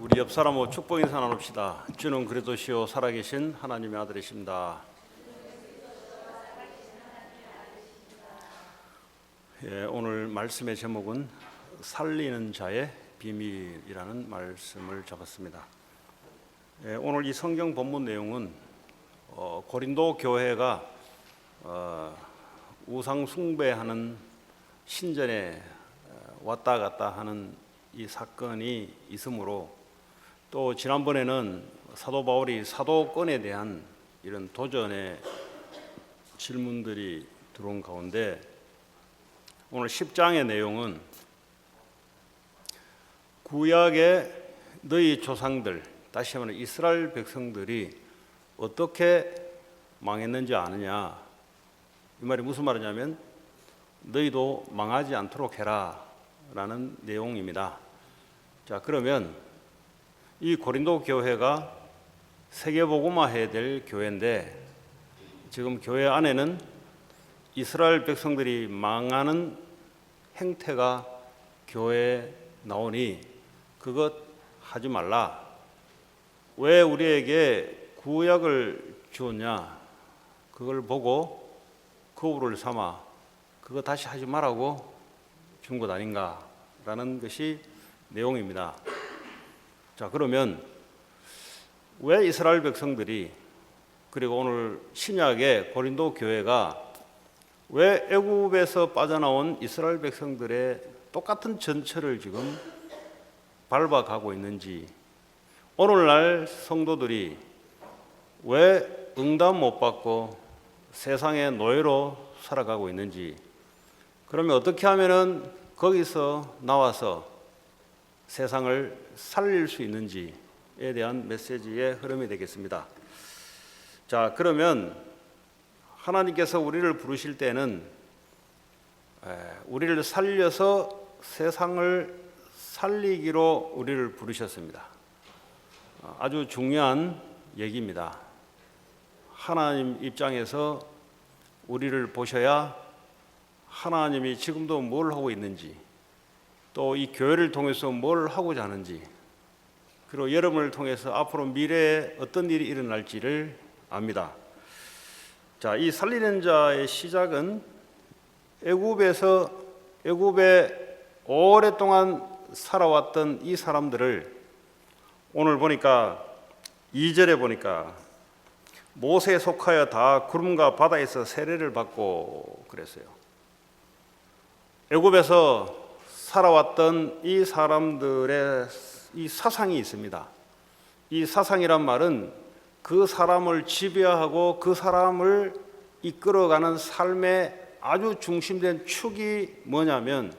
우리 옆 사람하고 축복 인사 나눕시다. 주는 그리스도시요 살아계신 하나님의 아들이십니다. 오늘 말씀의 제목은 살리는 자의 비밀이라는 말씀을 잡았습니다. 오늘 이 성경 본문 내용은 고린도 교회가 우상 숭배하는 신전에 왔다 갔다 하는 이 사건이 있으므로, 또 지난번에는 사도 바울이 사도권에 대한 이런 도전의 질문들이 들어온 가운데, 오늘 10장의 내용은 구약의 너희 조상들, 다시 말하면 이스라엘 백성들이 어떻게 망했는지 아느냐, 이 말이 무슨 말이냐면 너희도 망하지 않도록 해라 라는 내용입니다. 자, 그러면 이 고린도 교회가 세계복음화해야 될 교회인데, 지금 교회 안에는 이스라엘 백성들이 망하는 행태가 교회에 나오니 그것 하지 말라. 왜 우리에게 구약을 주었냐, 그걸 보고 거울을 삼아 그거 다시 하지 말라고 준 것 아닌가라는 것이 내용입니다. 자, 그러면 왜 이스라엘 백성들이, 그리고 오늘 신약의 고린도 교회가 왜 애굽에서 빠져나온 이스라엘 백성들의 똑같은 전철을 지금 밟아가고 있는지, 오늘날 성도들이 왜 응답 못 받고 세상의 노예로 살아가고 있는지, 그러면 어떻게 하면은 거기서 나와서 세상을 살릴 수 있는지에 대한 메시지의 흐름이 되겠습니다. 자, 그러면 하나님께서 우리를 부르실 때는 우리를 살려서 세상을 살리기로 우리를 부르셨습니다. 아주 중요한 얘기입니다. 하나님 입장에서 우리를 보셔야 하나님이 지금도 뭘 하고 있는지, 또 이 교회를 통해서 뭘 하고자 하는지, 그리고 여러분을 통해서 앞으로 미래에 어떤 일이 일어날지를 압니다. 자, 이 살리는 자의 시작은 애굽에 오랫동안 살아왔던 이 사람들을, 오늘 보니까 2절에 보니까 모세에 속하여 다 구름과 바다에서 세례를 받고 그랬어요. 애굽에서 살아왔던 이 사람들의 이 사상이 있습니다. 이 사상이란 말은 그 사람을 지배하고 그 사람을 이끌어가는 삶의 아주 중심된 축이 뭐냐면,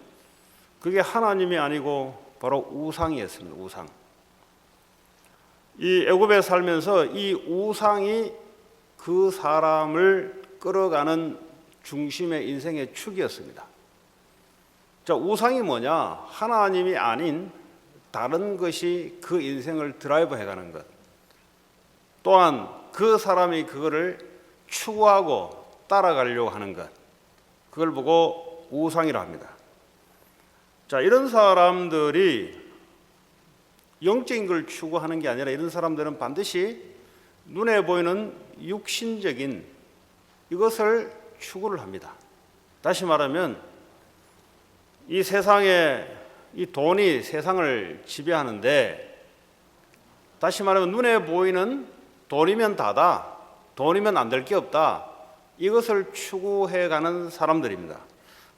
그게 하나님이 아니고 바로 우상이었습니다. 우상. 이 애굽에 살면서 이 우상이 그 사람을 끌어가는 중심의 인생의 축이었습니다. 자, 우상이 뭐냐? 하나님이 아닌 다른 것이 그 인생을 드라이브 해가는 것. 또한 그 사람이 그거를 추구하고 따라가려고 하는 것. 그걸 보고 우상이라 합니다. 자, 이런 사람들이 영적인 걸 추구하는 게 아니라, 이런 사람들은 반드시 눈에 보이는 육신적인 이것을 추구를 합니다. 다시 말하면 이 세상에 이 돈이 세상을 지배하는데, 다시 말하면 눈에 보이는 돈이면 다다, 돈이면 안 될 게 없다, 이것을 추구해가는 사람들입니다.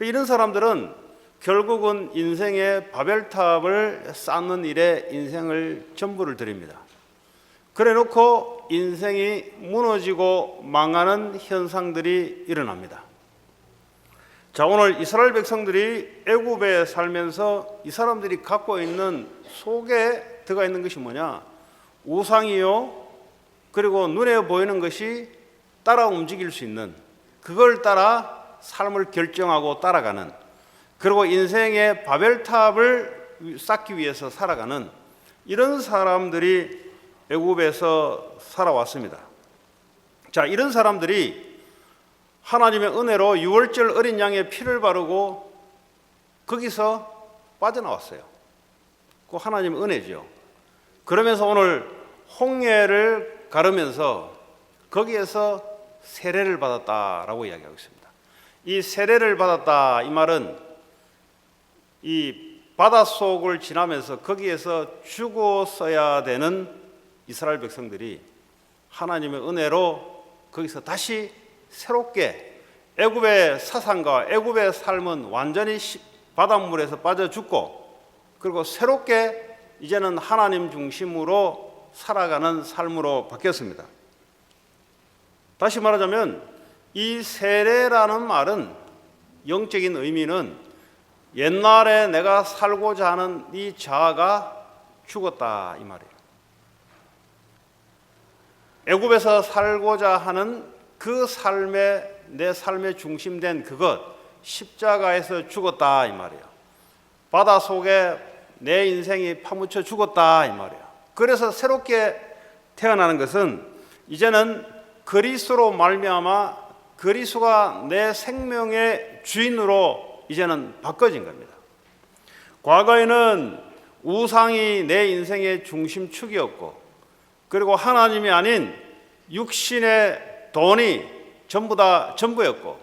이런 사람들은 결국은 인생의 바벨탑을 쌓는 일에 인생을 전부를 드립니다. 그래 놓고 인생이 무너지고 망하는 현상들이 일어납니다. 자, 오늘 이스라엘 백성들이 애굽에 살면서 이 사람들이 갖고 있는 속에 들어가 있는 것이 뭐냐? 우상이요, 그리고 눈에 보이는 것이 따라 움직일 수 있는, 그걸 따라 삶을 결정하고 따라가는, 그리고 인생의 바벨탑을 쌓기 위해서 살아가는 이런 사람들이 애굽에서 살아왔습니다. 자, 이런 사람들이 하나님의 은혜로 유월절 어린 양의 피를 바르고 거기서 빠져나왔어요. 그 하나님의 은혜죠. 그러면서 오늘 홍해를 가르면서 거기에서 세례를 받았다라고 이야기하고 있습니다. 이 세례를 받았다 이 말은 이 바닷속을 지나면서 거기에서 죽었어야 되는 이스라엘 백성들이 하나님의 은혜로 거기서 다시 새롭게 애굽의 사상과 애굽의 삶은 완전히 바닷물에서 빠져 죽고, 그리고 새롭게 이제는 하나님 중심으로 살아가는 삶으로 바뀌었습니다. 다시 말하자면 이 세례라는 말은 영적인 의미는 옛날에 내가 살고자 하는 이 자아가 죽었다 이 말이에요. 애굽에서 살고자 하는 그 삶의 내 삶의 중심된 그것, 십자가에서 죽었다 이 말이에요. 바다 속에 내 인생이 파묻혀 죽었다 이 말이에요. 그래서 새롭게 태어나는 것은 이제는 그리스도로 말미암아 그리스도가 내 생명의 주인으로 이제는 바꿔진 겁니다. 과거에는 우상이 내 인생의 중심축이었고, 그리고 하나님이 아닌 육신의 돈이 전부였고,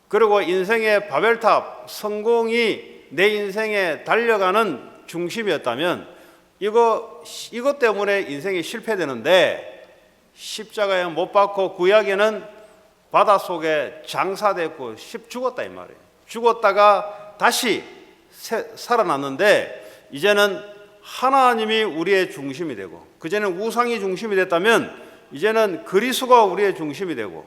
그리고 인생의 바벨탑, 성공이 내 인생에 달려가는 중심이었다면 이것 때문에 인생이 실패되는데, 십자가에 못 박고 구약에는 바닷속에 장사됐고 죽었다 이 말이에요. 죽었다가 다시 살아났는데 이제는 하나님이 우리의 중심이 되고, 그전에는 우상이 중심이 됐다면 이제는 그리스도가 우리의 중심이 되고,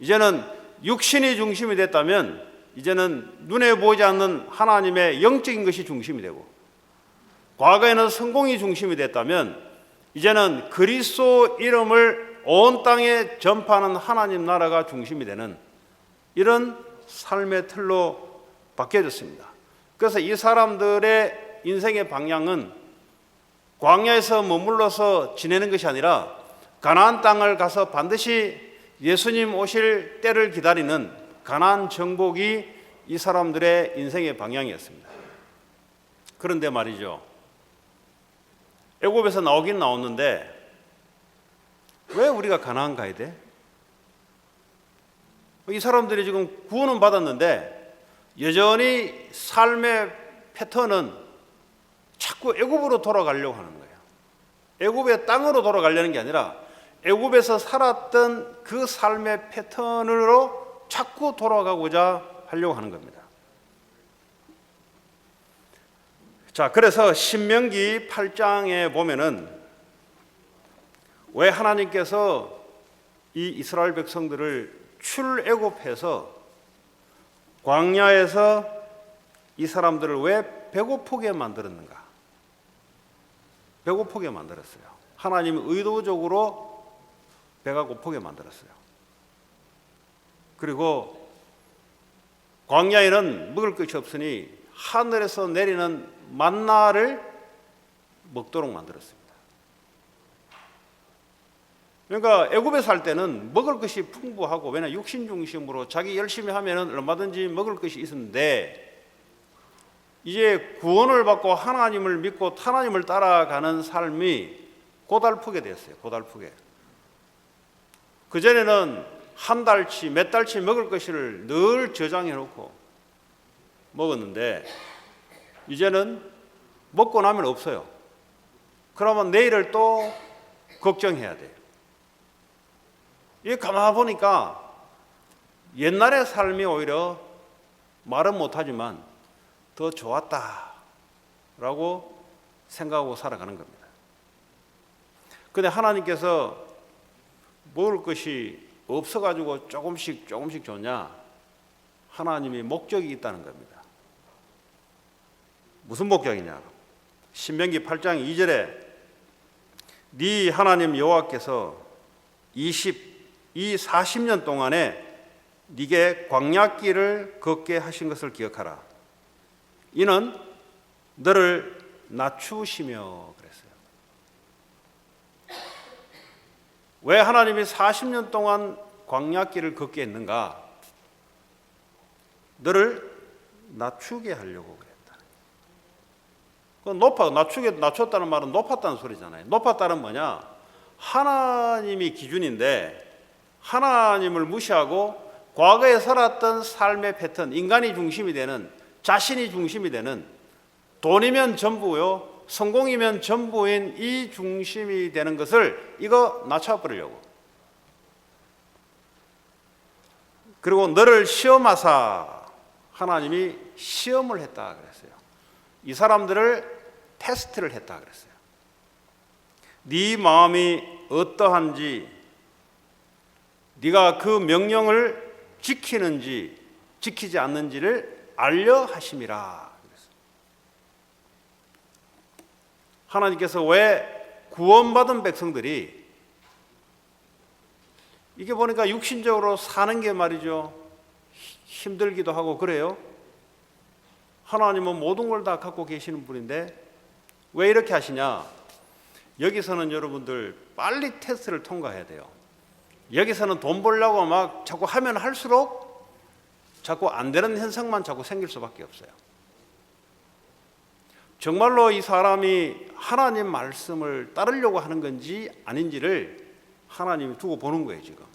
이제는 육신이 중심이 됐다면 이제는 눈에 보이지 않는 하나님의 영적인 것이 중심이 되고, 과거에는 성공이 중심이 됐다면 이제는 그리스도 이름을 온 땅에 전파하는 하나님 나라가 중심이 되는 이런 삶의 틀로 바뀌어졌습니다. 그래서 이 사람들의 인생의 방향은 광야에서 머물러서 지내는 것이 아니라 가나안 땅을 가서 반드시 예수님 오실 때를 기다리는 가나안 정복이 이 사람들의 인생의 방향이었습니다. 그런데 말이죠, 애굽에서 나오긴 나왔는데 왜 우리가 가나안 가야 돼? 이 사람들이 지금 구원은 받았는데 여전히 삶의 패턴은 자꾸 애굽으로 돌아가려고 하는 거예요. 애굽의 땅으로 돌아가려는 게 아니라 애굽에서 살았던 그 삶의 패턴으로 자꾸 돌아가고자 하려고 하는 겁니다. 자, 그래서 신명기 8장에 보면은 왜 하나님께서 이 이스라엘 백성들을 출애굽해서 광야에서 이 사람들을 왜 배고프게 만들었는가? 배고프게 만들었어요. 하나님이 의도적으로 배가 고프게 만들었어요. 그리고 광야에는 먹을 것이 없으니 하늘에서 내리는 만나를 먹도록 만들었습니다. 그러니까 애굽에 살 때는 먹을 것이 풍부하고, 왜냐 육신 중심으로 자기 열심히 하면은 얼마든지 먹을 것이 있었는데, 이제 구원을 받고 하나님을 믿고 하나님을 따라가는 삶이 고달프게 됐어요. 고달프게. 그전에는 한 달치 몇 달치 먹을 것을 늘 저장해 놓고 먹었는데 이제는 먹고 나면 없어요. 그러면 내일을 또 걱정해야 돼요. 이게 가만 보니까 옛날의 삶이 오히려 말은 못하지만 더 좋았다라고 생각하고 살아가는 겁니다. 그런데 하나님께서 먹을 것이 없어가지고 조금씩 줬냐? 하나님이 목적이 있다는 겁니다. 무슨 목적이냐? 신명기 8장 2절에 네 하나님 여호와께서 40년 동안에 네게 광야길을 걷게 하신 것을 기억하라. 이는 너를 낮추시며 그랬어요. 왜 하나님이 40년 동안 광야길을 걷게 했는가? 너를 낮추게 하려고 그랬다. 그 낮췄다는 말은 높았다는 소리잖아요. 높았다는 뭐냐? 하나님이 기준인데 하나님을 무시하고 과거에 살았던 삶의 패턴, 인간이 중심이 되는, 자신이 중심이 되는, 돈이면 전부요, 성공이면 전부인 이 중심이 되는 것을 이거 낮춰버리려고. 그리고 너를 시험하사, 하나님이 시험을 했다 그랬어요. 이 사람들을 테스트를 했다 그랬어요. 네 마음이 어떠한지, 네가 그 명령을 지키는지 지키지 않는지를 알려 하심이라. 하나님께서 왜 구원받은 백성들이 이게 보니까 육신적으로 사는 게 말이죠, 힘들기도 하고 그래요. 하나님은 모든 걸 다 갖고 계시는 분인데 왜 이렇게 하시냐? 여기서는 여러분들 빨리 테스트를 통과해야 돼요. 여기서는 돈 벌려고 막 자꾸 하면 할수록 자꾸 안 되는 현상만 자꾸 생길 수밖에 없어요. 정말로 이 사람이 하나님 말씀을 따르려고 하는 건지 아닌지를 하나님이 두고 보는 거예요. 지금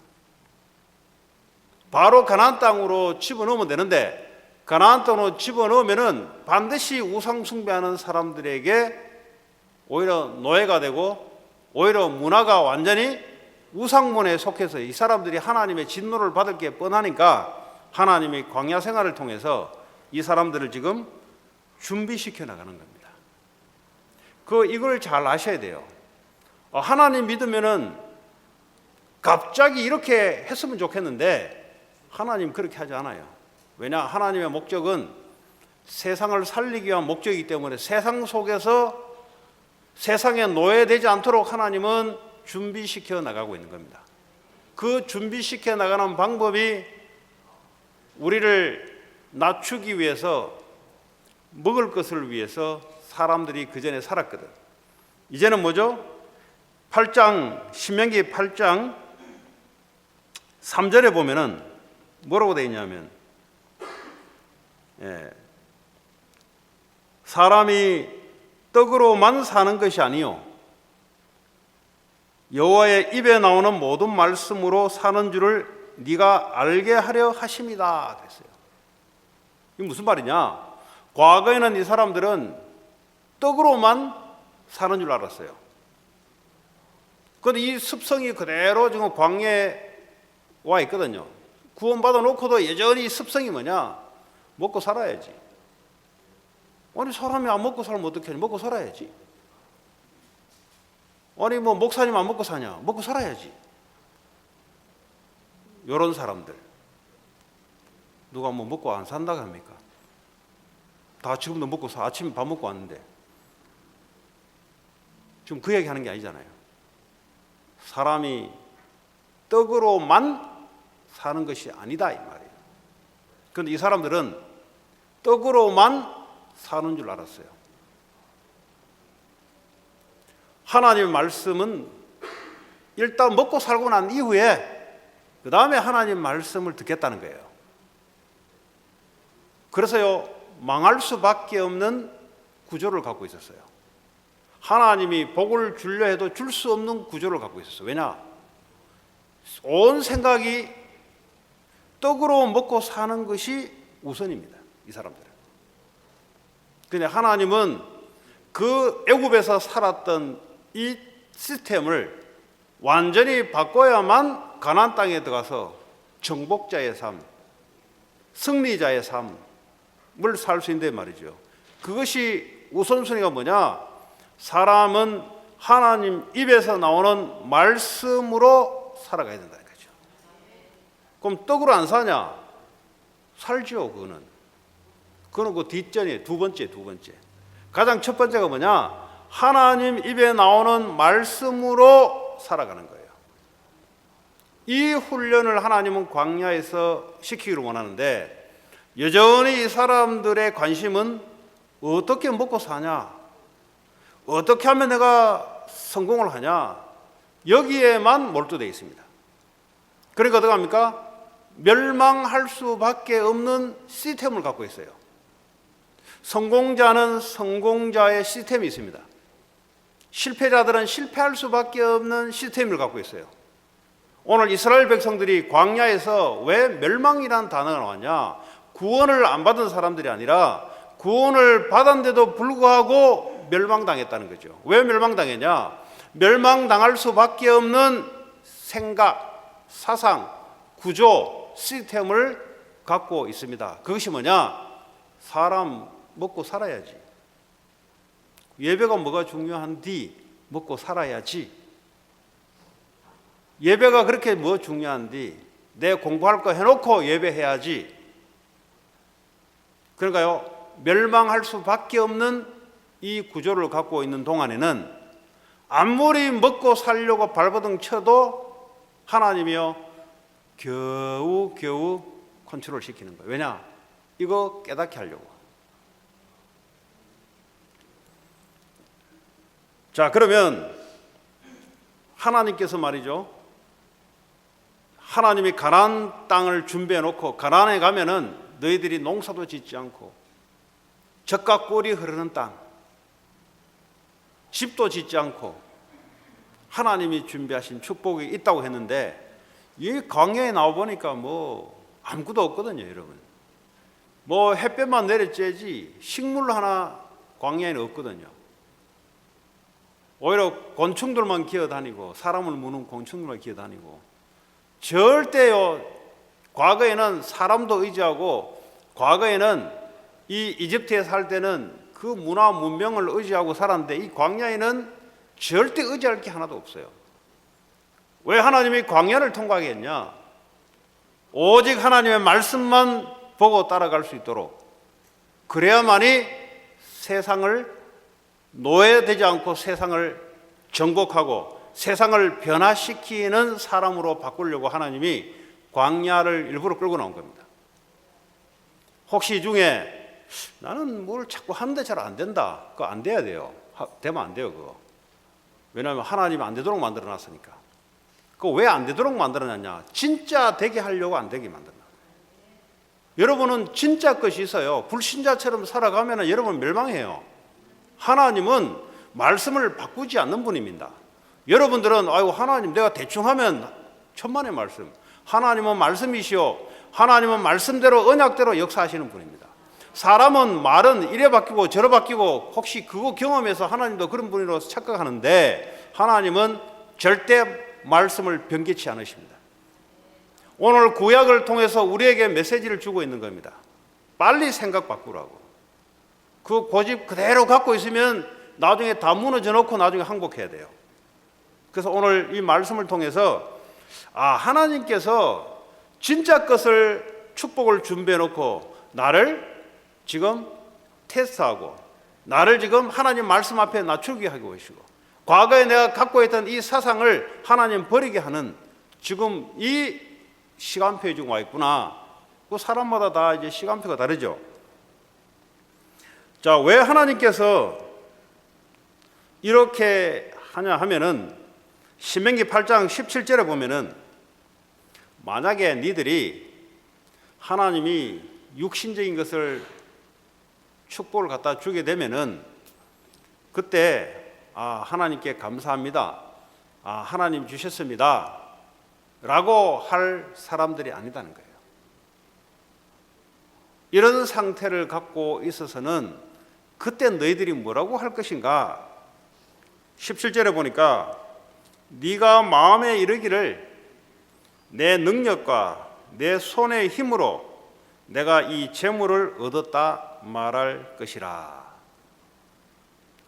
바로 가나안 땅으로 집어넣으면 되는데, 가나안 땅으로 집어넣으면은 반드시 우상 숭배하는 사람들에게 오히려 노예가 되고, 오히려 문화가 완전히 우상문화에 속해서 이 사람들이 하나님의 진노를 받을 게 뻔하니까 하나님이 광야 생활을 통해서 이 사람들을 지금 준비시켜 나가는 겁니다. 이걸 잘 아셔야 돼요. 하나님 믿으면은 갑자기 이렇게 했으면 좋겠는데 하나님 그렇게 하지 않아요. 왜냐? 하나님의 목적은 세상을 살리기 위한 목적이기 때문에 세상 속에서 세상에 노예되지 않도록 하나님은 준비시켜 나가고 있는 겁니다. 그 준비시켜 나가는 방법이 우리를 낮추기 위해서, 먹을 것을 위해서 사람들이 그 전에 살았거든. 이제는 뭐죠? 8장, 신명기 8장 3절에 보면은 뭐라고 되어 있냐면, 사람이 떡으로만 사는 것이 아니요 여호와의 입에 나오는 모든 말씀으로 사는 줄을 네가 알게 하려 하심이다 그랬어요. 이게 무슨 말이냐? 과거에는 이 사람들은 떡으로만 사는 줄 알았어요. 그런데 이 습성이 그대로 지금 광야에 와 있거든요. 구원받아 놓고도 여전히 습성이 뭐냐? 먹고 살아야지. 아니 사람이 안 먹고 살면 어떻게 하냐? 먹고 살아야지. 아니 뭐 목사님 안 먹고 사냐? 먹고 살아야지. 이런 사람들 누가 뭐 먹고 안 산다고 합니까? 다 지금도 먹고 사. 아침에 밥 먹고 왔는데 지금 그 얘기 하는 게 아니잖아요. 사람이 떡으로만 사는 것이 아니다 이 말이에요. 그런데 이 사람들은 떡으로만 사는 줄 알았어요. 하나님의 말씀은 일단 먹고 살고 난 이후에 그 다음에 하나님 말씀을 듣겠다는 거예요. 그래서요, 망할 수밖에 없는 구조를 갖고 있었어요. 하나님이 복을 주려 해도 줄 수 없는 구조를 갖고 있었어요. 왜냐? 온 생각이 떡으로 먹고 사는 것이 우선입니다. 이 사람들은. 근데 하나님은 그 애굽에서 살았던 이 시스템을 완전히 바꿔야만 가나안 땅에 들어가서 정복자의 삶, 승리자의 삶을 살 수 있는데 말이죠. 그것이 우선순위가 뭐냐? 사람은 하나님 입에서 나오는 말씀으로 살아가야 된다는 거죠. 그럼 떡으로 안 사냐? 살죠. 그거는 그 뒷전이에요. 두 번째. 가장 첫 번째가 뭐냐? 하나님 입에 나오는 말씀으로 살아가는 거예요. 이 훈련을 하나님은 광야에서 시키기를 원하는데 여전히 이 사람들의 관심은 어떻게 먹고 사냐? 어떻게 하면 내가 성공을 하냐? 여기에만 몰두되어 있습니다. 그러니까 어떻게 합니까? 멸망할 수밖에 없는 시스템을 갖고 있어요. 성공자는 성공자의 시스템이 있습니다. 실패자들은 실패할 수밖에 없는 시스템을 갖고 있어요. 오늘 이스라엘 백성들이 광야에서 왜 멸망이라는 단어가 나왔냐? 구원을 안 받은 사람들이 아니라 구원을 받았는데도 불구하고 멸망당했다는 거죠. 왜 멸망당했냐? 멸망당할 수밖에 없는 생각, 사상, 구조, 시스템을 갖고 있습니다. 그것이 뭐냐? 사람 먹고 살아야지. 예배가 뭐가 중요한디? 먹고 살아야지. 예배가 그렇게 뭐 중요한디? 내 공부할 거 해놓고 예배해야지. 그러니까요, 멸망할 수밖에 없는 이 구조를 갖고 있는 동안에는 아무리 먹고 살려고 발버둥 쳐도 하나님이요 겨우 컨트롤 시키는 거예요. 왜냐? 이거 깨닫게 하려고. 자, 그러면 하나님께서 말이죠, 하나님이 가나안 땅을 준비해 놓고 가나안에 가면은 너희들이 농사도 짓지 않고 젖과 꿀이 흐르는 땅, 집도 짓지 않고 하나님이 준비하신 축복이 있다고 했는데 이 광야에 나와 보니까 뭐 아무것도 없거든요, 여러분. 뭐 햇볕만 내려쬐지 식물 하나 광야에는 없거든요. 오히려 곤충들만 기어다니고 사람을 무는 곤충들만 기어다니고, 절대요, 과거에는 사람도 의지하고, 과거에는 이 이집트에 살 때는 그 문화 문명을 의지하고 살았는데 이 광야에는 절대 의지할 게 하나도 없어요. 왜 하나님이 광야를 통과하게 했냐? 오직 하나님의 말씀만 보고 따라갈 수 있도록, 그래야만이 세상을 노예되지 않고 세상을 정복하고 세상을 변화시키는 사람으로 바꾸려고 하나님이 광야를 일부러 끌고 나온 겁니다. 혹시 이 중에 나는 뭘 자꾸 하는데 잘 안 된다, 그거 안 돼야 돼요. 되면 안 돼요, 그거. 왜냐하면 하나님이 안 되도록 만들어놨으니까. 그거 왜 안 되도록 만들어놨냐? 진짜 되게 하려고 안 되게 만들어놨어요. 여러분은 진짜 것이 있어요. 불신자처럼 살아가면 여러분 멸망해요. 하나님은 말씀을 바꾸지 않는 분입니다. 여러분들은 아이고 하나님 내가 대충 하면 천만의 말씀. 하나님은 말씀이시오. 하나님은 말씀대로 언약대로 역사하시는 분입니다. 사람은 말은 이래 바뀌고 저래 바뀌고 혹시 그거 경험해서 하나님도 그런 분으로 착각하는데 하나님은 절대 말씀을 변개치 않으십니다. 오늘 구약을 통해서 우리에게 메시지를 주고 있는 겁니다. 빨리 생각 바꾸라고. 그 고집 그대로 갖고 있으면 나중에 다 무너져 놓고 나중에 항복해야 돼요. 그래서 오늘 이 말씀을 통해서 하나님께서 진짜 것을 축복을 준비해 놓고 나를 지금 테스트하고 나를 지금 하나님 말씀 앞에 낮추게 하고 계시고, 과거에 내가 갖고 있던 이 사상을 하나님 버리게 하는 지금 이 시간표에 지금 와 있구나. 그 사람마다 다 이제 시간표가 다르죠. 자, 왜 하나님께서 이렇게 하냐 하면은 신명기 8장 17절에 보면은 만약에 니들이 하나님이 육신적인 것을 축복을 갖다 주게 되면은 그때 하나님께 감사합니다. 하나님 주셨습니다. 라고 할 사람들이 아니다는 거예요. 이런 상태를 갖고 있어서는 그때 너희들이 뭐라고 할 것인가? 17절에 보니까 네가 마음에 이르기를 내 능력과 내 손의 힘으로 내가 이 재물을 얻었다 말할 것이라.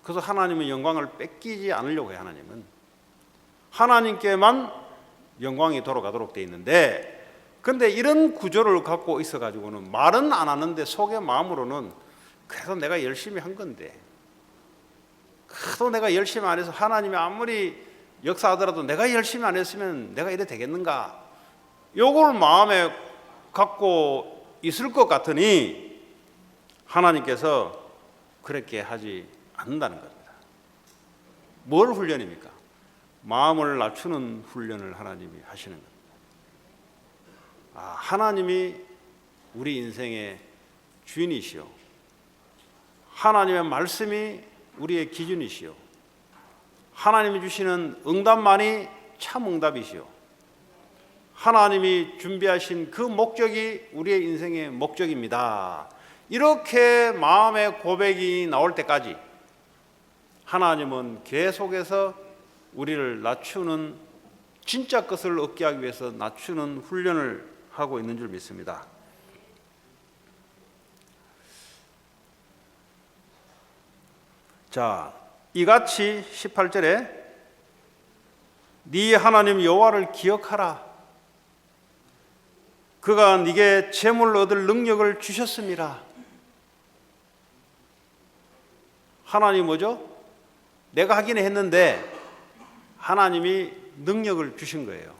그래서 하나님의 영광을 뺏기지 않으려고 해요. 하나님께만 영광이 돌아가도록 돼 있는데, 근데 이런 구조를 갖고 있어가지고는 말은 안 하는데 속의 마음으로는 그래도 내가 열심히 한 건데, 그래도 내가 열심히 안 해서 하나님이 아무리 역사하더라도 내가 열심히 안 했으면 내가 이래 되겠는가, 요걸 마음에 갖고 있을 것 같으니 하나님께서 그렇게 하지 않는다는 겁니다. 뭘 훈련입니까? 마음을 낮추는 훈련을 하나님이 하시는 겁니다. 하나님이 우리 인생의 주인이시오. 하나님의 말씀이 우리의 기준이시요, 하나님이 주시는 응답만이 참 응답이시요, 하나님이 준비하신 그 목적이 우리의 인생의 목적입니다. 이렇게 마음의 고백이 나올 때까지 하나님은 계속해서 우리를 낮추는, 진짜 것을 얻게 하기 위해서 낮추는 훈련을 하고 있는 줄 믿습니다. 자, 이같이 18절에 네 하나님 여호와를 기억하라. 그가 네게 재물을 얻을 능력을 주셨습니다. 하나님이 뭐죠? 내가 하긴 했는데 하나님이 능력을 주신 거예요.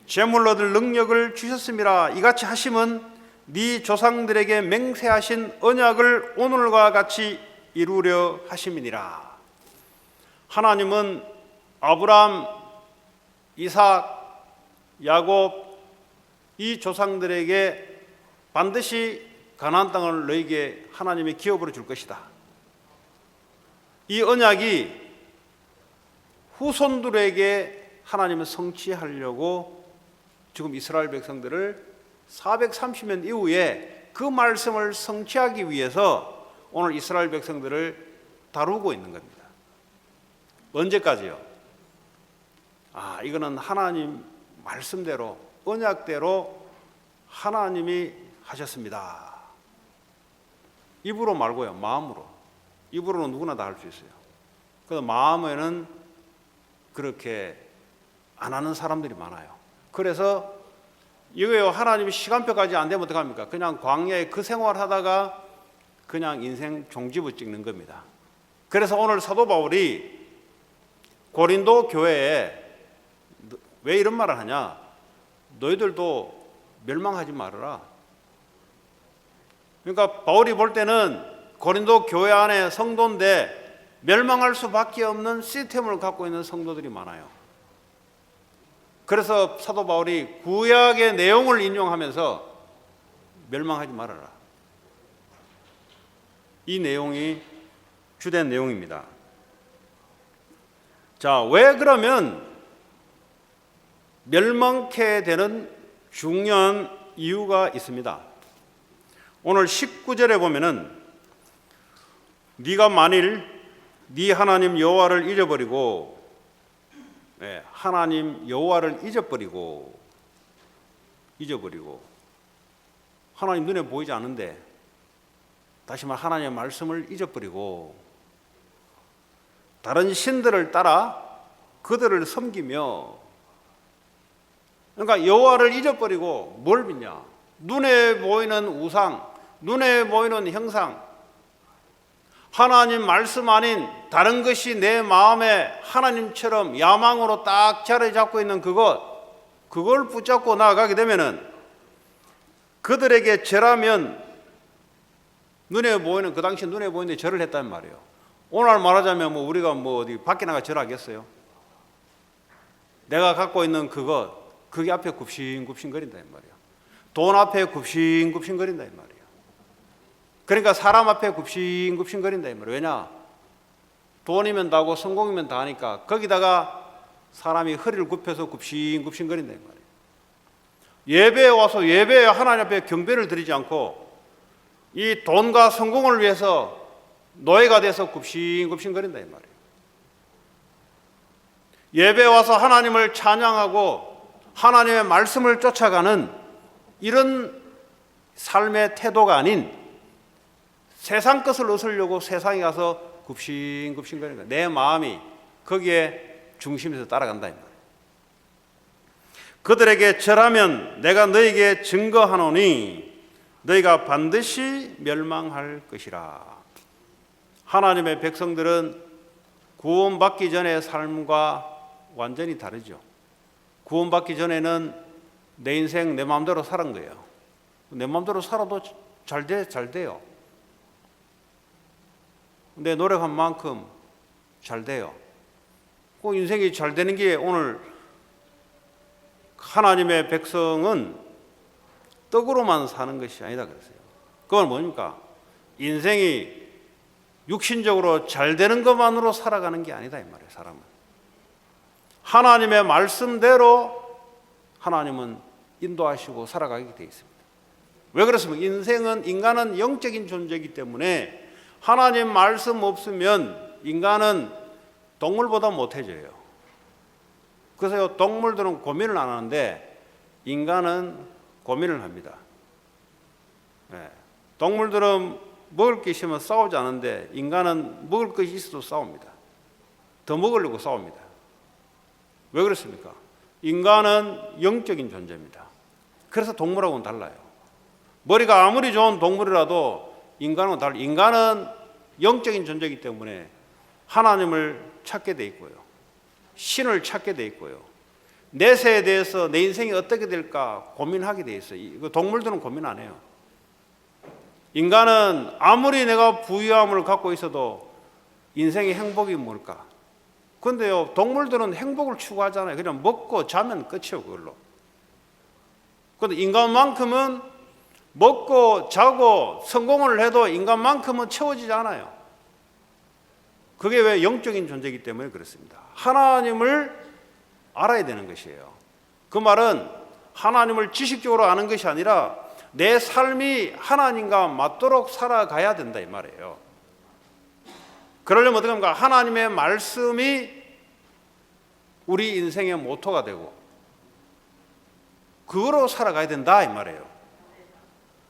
재물을 얻을 능력을 주셨습니다. 이같이 하심은 네 조상들에게 맹세하신 언약을 오늘과 같이 이루려 하심이니라. 하나님은 아브라함, 이삭, 야곱 이 조상들에게 반드시 가나안 땅을 너에게 하나님이 기업으로 줄 것이다. 이 언약이 후손들에게 하나님은 성취하려고 지금 이스라엘 백성들을 430년 이후에 그 말씀을 성취하기 위해서 오늘 이스라엘 백성들을 다루고 있는 겁니다. 언제까지요? 이거는 하나님 말씀대로, 언약대로 하나님이 하셨습니다. 입으로 말고요, 마음으로. 입으로는 누구나 다 할 수 있어요. 그래서 마음에는 그렇게 안 하는 사람들이 많아요. 그래서 이거요, 하나님이 시간표까지 안 되면 어떡합니까? 그냥 광야에 그 생활하다가 그냥 인생 종지부 찍는 겁니다. 그래서 오늘 사도 바울이 고린도 교회에 왜 이런 말을 하냐? 너희들도 멸망하지 말아라. 그러니까 바울이 볼 때는 고린도 교회 안에 성도인데 멸망할 수밖에 없는 시스템을 갖고 있는 성도들이 많아요. 그래서 사도 바울이 구약의 내용을 인용하면서 멸망하지 말아라. 이 내용이 주된 내용입니다. 자, 왜 그러면 멸망케 되는 중요한 이유가 있습니다. 오늘 19절에 보면은 네가 만일 네 하나님 여호와를 잊어버리고, 하나님 여호와를 잊어버리고 하나님 눈에 보이지 않는데, 다시 말 하나님의 말씀을 잊어버리고 다른 신들을 따라 그들을 섬기며, 그러니까 여호와를 잊어버리고 뭘 믿냐? 눈에 보이는 우상, 눈에 보이는 형상, 하나님 말씀 아닌 다른 것이 내 마음에 하나님처럼 야망으로 딱 자리 잡고 있는 그걸 붙잡고 나아가게 되면은 그들에게 절하면, 눈에 보이는, 그 당시 눈에 보이는데 절을 했단 말이에요. 오늘 말하자면 우리가 어디 밖에 나가 절하겠어요? 내가 갖고 있는 그게 앞에 굽신굽신 거린다 이 말이에요. 돈 앞에 굽신굽신 거린다 이 말이에요. 그러니까 사람 앞에 굽신굽신 거린다 이 말이에요. 왜냐? 돈이면 다고 성공이면 다니까 거기다가 사람이 허리를 굽혀서 굽신굽신 거린다 이 말이에요. 예배에 와서 예배에 하나님 앞에 경배를 드리지 않고 이 돈과 성공을 위해서 노예가 돼서 굽신굽신 거린다 이 말이에요. 예배에 와서 하나님을 찬양하고 하나님의 말씀을 쫓아가는 이런 삶의 태도가 아닌 세상 것을 얻으려고 세상에 가서 굽신굽신 거리는 거예요. 내 마음이 거기에 중심에서 따라간다 이 말이에요. 그들에게 절하면 내가 너에게 증거하노니 너희가 반드시 멸망할 것이라. 하나님의 백성들은 구원받기 전의 삶과 완전히 다르죠. 구원받기 전에는 내 인생 내 마음대로 살은 거예요. 내 마음대로 살아도 잘 돼요. 내 노력한 만큼 잘 돼요. 그 인생이 잘 되는 게 오늘 하나님의 백성은 떡으로만 사는 것이 아니다 그랬어요. 그건 뭡니까? 인생이 육신적으로 잘 되는 것만으로 살아가는 게 아니다 이 말이에요. 사람은 하나님의 말씀대로 하나님은 인도하시고 살아가게 되어 있습니다. 왜 그렇습니까? 인간은 영적인 존재이기 때문에 하나님 말씀 없으면 인간은 동물보다 못해져요. 그래서 동물들은 고민을 안 하는데 인간은 고민을 합니다. 동물들은 먹을 게 있으면 싸우지 않는데 인간은 먹을 것이 있어도 싸웁니다. 더 먹으려고 싸웁니다. 왜 그렇습니까? 인간은 영적인 존재입니다. 그래서 동물하고는 달라요. 머리가 아무리 좋은 동물이라도 인간은 달라요. 인간은 영적인 존재이기 때문에 하나님을 찾게 돼 있고요. 신을 찾게 돼 있고요. 내세에 대해서 내 인생이 어떻게 될까 고민하게 돼 있어요. 동물들은 고민 안 해요. 인간은 아무리 내가 부유함을 갖고 있어도 인생의 행복이 뭘까? 그런데요, 동물들은 행복을 추구하잖아요. 그냥 먹고 자면 끝이에요, 그걸로. 그런데 인간만큼은 먹고 자고 성공을 해도 인간만큼은 채워지지 않아요. 그게 왜 영적인 존재이기 때문에 그렇습니다. 하나님을 알아야 되는 것이에요. 그 말은 하나님을 지식적으로 아는 것이 아니라 내 삶이 하나님과 맞도록 살아가야 된다 이 말이에요. 그러려면 어떻게 합니까? 하나님의 말씀이 우리 인생의 모토가 되고 그거로 살아가야 된다 이 말이에요.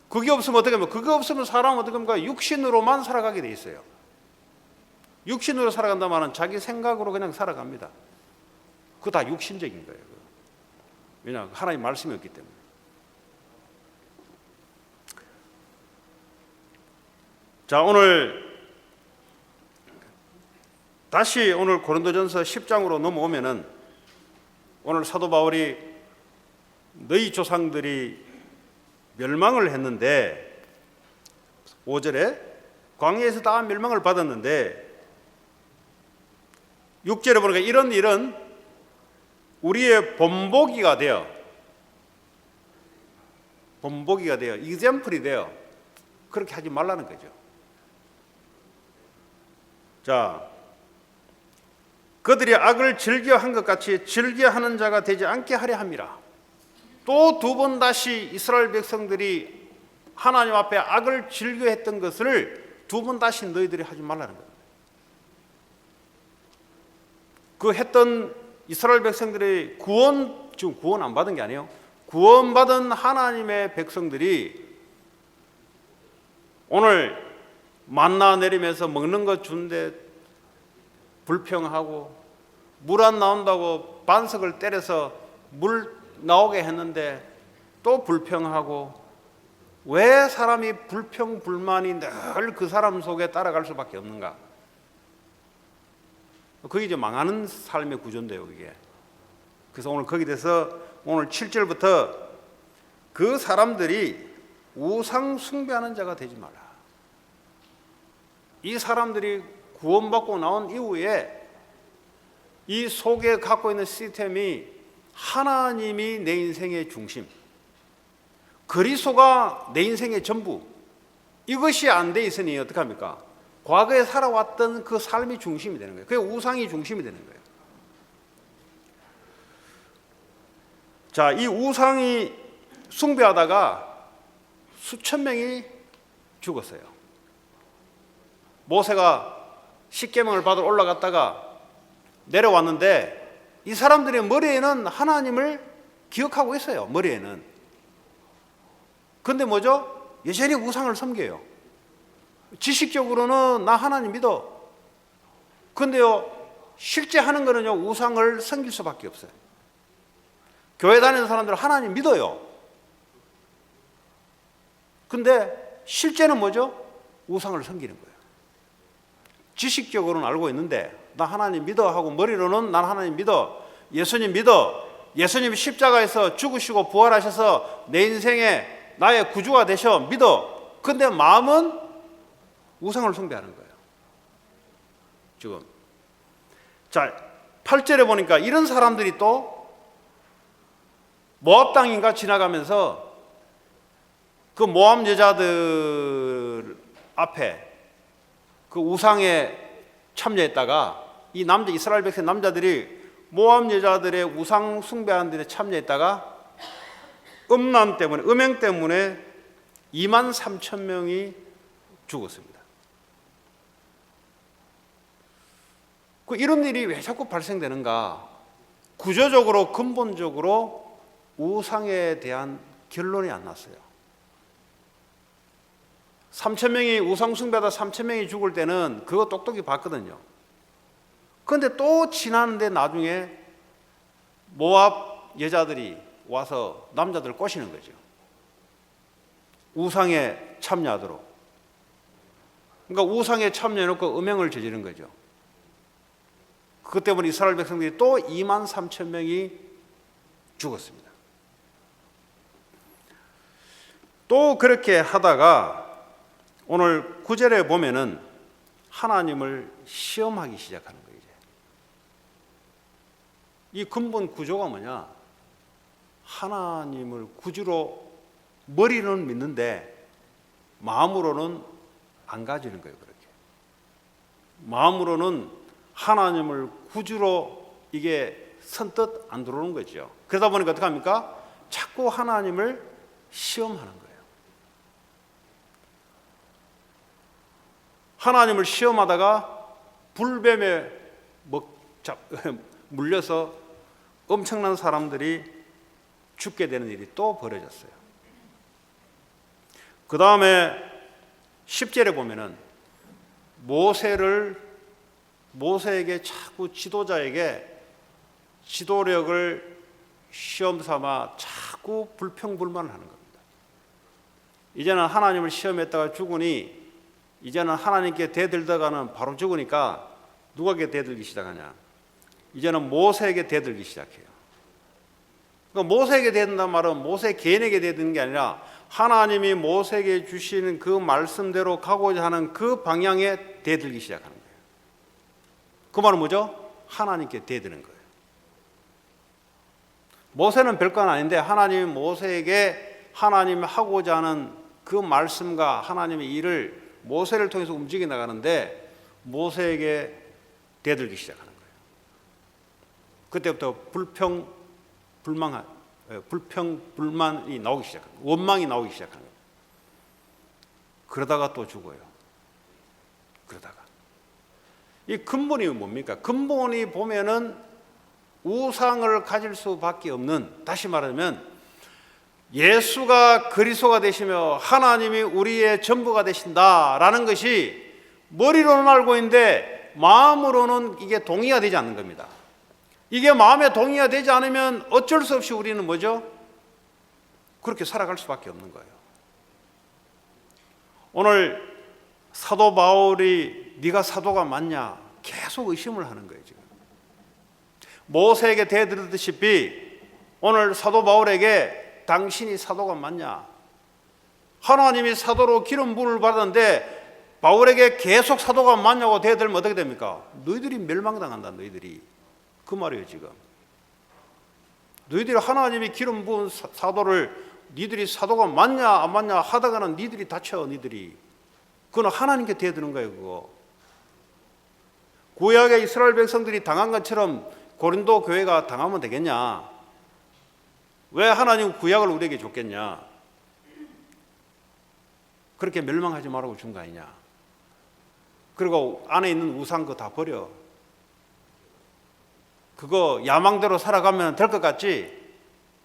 그게 없으면 어떻게 합니까? 그게 없으면 사람은 어떻게 합니까? 육신으로만 살아가게 돼 있어요. 육신으로 살아간다 말은 자기 생각으로 그냥 살아갑니다. 그거 다 육신적인 거예요. 왜냐하면 하나님 말씀이 없기 때문에. 자, 다시 오늘 고린도전서 10장으로 넘어오면은 오늘 사도 바울이 너희 조상들이 멸망을 했는데 5절에 광야에서 다 멸망을 받았는데 6절에 보니까 이런 일은 우리의 본보기가 되어 example이 되어 그렇게 하지 말라는 거죠. 자, 그들이 악을 즐겨한 것 같이 즐겨하는 자가 되지 않게 하려 함이라. 또 두 번 다시 이스라엘 백성들이 하나님 앞에 악을 즐겨했던 것을 두 번 다시 너희들이 하지 말라는 겁니다. 그 했던 이스라엘 백성들이 지금 구원 안 받은 게 아니에요. 구원받은 하나님의 백성들이 오늘 만나 내리면서 먹는 거 주는데 불평하고 물 안 나온다고 반석을 때려서 물 나오게 했는데 또 불평하고 왜 사람이 불평 불만이 늘 그 사람 속에 따라갈 수밖에 없는가? 그게 이제 망하는 삶의 구조인데요, 그게. 그래서 오늘 거기에 대해서 오늘 7절부터 그 사람들이 우상 숭배하는 자가 되지 마라. 이 사람들이 구원받고 나온 이후에 이 속에 갖고 있는 시스템이 하나님이 내 인생의 중심, 그리스도가 내 인생의 전부, 이것이 안 돼 있으니 어떡합니까? 과거에 살아왔던 그 삶이 중심이 되는 거예요. 그게 우상이 중심이 되는 거예요. 자, 이 우상이 숭배하다가 수천 명이 죽었어요. 모세가 십계명을 받으러 올라갔다가 내려왔는데 이 사람들의 머리에는 하나님을 기억하고 있어요. 머리에는. 근데 뭐죠? 여전히 우상을 섬겨요. 지식적으로는 나 하나님 믿어. 근데요, 실제 하는 거는요, 우상을 섬길 수밖에 없어요. 교회 다니는 사람들은 하나님 믿어요. 근데 실제는 뭐죠? 우상을 섬기는 거예요. 지식적으로는 알고 있는데 나 하나님 믿어 하고 머리로는 난 하나님 믿어, 예수님 믿어, 예수님이 십자가에서 죽으시고 부활하셔서 내 인생에 나의 구주가 되셔 믿어. 근데 마음은 우상을 숭배하는 거예요. 지금 자 8절에 보니까 이런 사람들이 또 모압 땅인가 지나가면서 그 모압 여자들 앞에 그 우상에 참여했다가 이 남자 이스라엘 백성 남자들이 모압 여자들의 우상 숭배하는 데 참여했다가 음란 때문에 음행 때문에 2만 3천 명이 죽었습니다. 이런 일이 왜 자꾸 발생되는가? 구조적으로 근본적으로 우상에 대한 결론이 안 났어요. 3천 명이 우상 숭배하다 3천 명이 죽을 때는 그거 똑똑히 봤거든요. 그런데 또 지나는데 나중에 모압 여자들이 와서 남자들을 꼬시는 거죠. 우상에 참여하도록. 그러니까 우상에 참여해놓고 음행을 저지른 거죠. 그것 때문에 이스라엘 백성들이 또 2만 3천 명이 죽었습니다. 또 그렇게 하다가 오늘 9절에 보면은 하나님을 시험하기 시작하는 거예요. 이 근본 구조가 뭐냐? 하나님을 구주로 머리는 믿는데 마음으로는 안 가지는 거예요. 그렇게 마음으로는 하나님을 구주로 이게 선뜻 안 들어오는 거죠. 그러다 보니까 어떻게 합니까? 자꾸 하나님을 시험하는 거예요. 하나님을 시험하다가 불뱀에 물려서 엄청난 사람들이 죽게 되는 일이 또 벌어졌어요. 그 다음에 10절에 보면은 모세에게 자꾸 지도자에게 지도력을 시험 삼아 자꾸 불평불만을 하는 겁니다. 이제는 하나님을 시험했다가 죽으니 이제는 하나님께 대들다가는 바로 죽으니까 누구에게 대들기 시작하냐? 이제는 모세에게 대들기 시작해요. 그러니까 모세에게 대든다는 말은 모세 개인에게 대드는 게 아니라 하나님이 모세에게 주시는 그 말씀대로 가고자 하는 그 방향에 대들기 시작하는 거예요. 그 말은 뭐죠? 하나님께 대드는 거예요. 모세는 별건 아닌데 하나님이 모세에게 하나님이 하고자 하는 그 말씀과 하나님의 일을 모세를 통해서 움직여 나가는데 모세에게 대들기 시작하는 거예요. 그때부터 불평불만이 나오기 시작합니다. 원망이 나오기 시작하는 거예요. 그러다가 또 죽어요. 그러다가 이 근본이 뭡니까? 근본이 보면은 우상을 가질 수밖에 없는, 다시 말하면 예수가 그리스도가 되시며 하나님이 우리의 전부가 되신다라는 것이 머리로는 알고 있는데 마음으로는 이게 동의가 되지 않는 겁니다. 이게 마음에 동의가 되지 않으면 어쩔 수 없이 우리는 뭐죠? 그렇게 살아갈 수밖에 없는 거예요. 오늘 사도 바울이 네가 사도가 맞냐? 계속 의심을 하는 거예요. 지금 모세에게 대들었듯이 오늘 사도 바울에게 당신이 사도가 맞냐? 하나님이 사도로 기름 부음을 받았는데 바울에게 계속 사도가 맞냐고 대들면 어떻게 됩니까? 너희들이 멸망당한다. 너희들이. 그 말이에요. 지금 너희들이 하나님이 기름 부은 사도를 니들이 사도가 맞냐 안 맞냐 하다가는 니들이 다쳐. 니들이. 그건 하나님께 대드는 거예요. 그거. 구약의 이스라엘 백성들이 당한 것처럼 고린도 교회가 당하면 되겠냐? 왜 하나님 구약을 우리에게 줬겠냐? 그렇게 멸망하지 말라고 준 거 아니냐? 그리고 안에 있는 우상 그거 다 버려. 그거 야망대로 살아가면 될 것 같지?